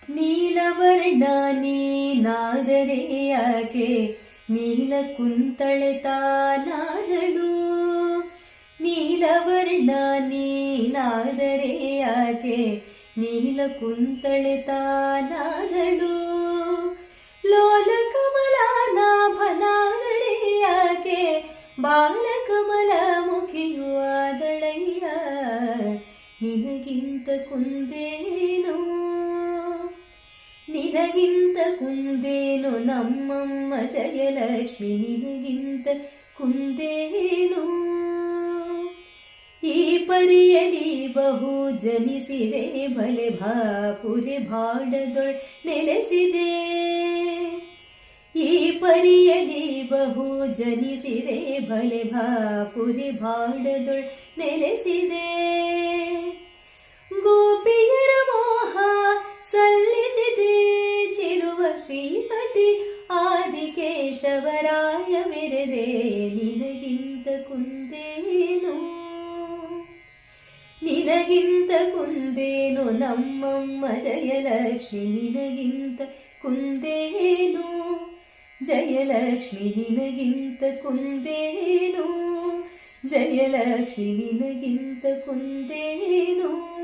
ನೀಲವರ್ಣ ನೀನಾದರೆ ಯಾಕೆ ನೀಲ ಕುಂತಳೆ ತಾನಾದಳು. ನೀಲವರ್ಣ ನೀನಾದರೆ ಯಾಕೆ ನೀಲ ಕುಂತಳೆ ತಾನಾದಳು. ಲೋಲಕಮಲ ನಾಭನಾದರೆ ಯಾಕೆ ಬಾಲಕಮಲ ಮುಖಿಯೂ ಆದಳಯ್ಯ. ನಿನಗಿಂತ ಕುಂದೇನು ನಿನಗಿಂತ ಕುಂದೇನು ನಮ್ಮಮ್ಮ ಜಯಲಕ್ಷ್ಮಿ. ನಿನಗಿಂತ ಕುಂದೇನು ಈ ಪರಿಯಲಿ ಬಹು ಜನಿಸಿದೆ ಬಲೆ ಭಾಪುರಿ ಭಾಡದೊಳ್ ನೆಲೆಸಿದೆ. ಈ ಪರಿಯಲಿ ಬಹು ಜನಿಸಿದೆ ಬಲೆ ಭಾಪುರಿ ಭಾಡದೊಳ್ ನೆಲೆಸಿದೆ. ಗೋಪಿಯರ ಮೋಹ ಸಲ್ಲಿಸಿದೆ ಚಿರುವ ಶ್ರೀಪತಿ ಆದಿಕೇಶವರಾಯ ಮೆರೆದೆ. ನಿನಗಿಂತ ಕುಂದೇನು ನಿನಗಿಂತ ಕುಂದೇನು ನಮ್ಮಮ್ಮ ಜಯಲಕ್ಷ್ಮಿ. ನಿನಗಿಂತ ಕುಂದೇನು ಜಯಲಕ್ಷ್ಮಿ. ನಿನಗಿಂತ ಕುಂದೇನು ಜಯಲಕ್ಷ್ಮಿ. ನಿನಗಿಂತ ಕುಂದೇನು.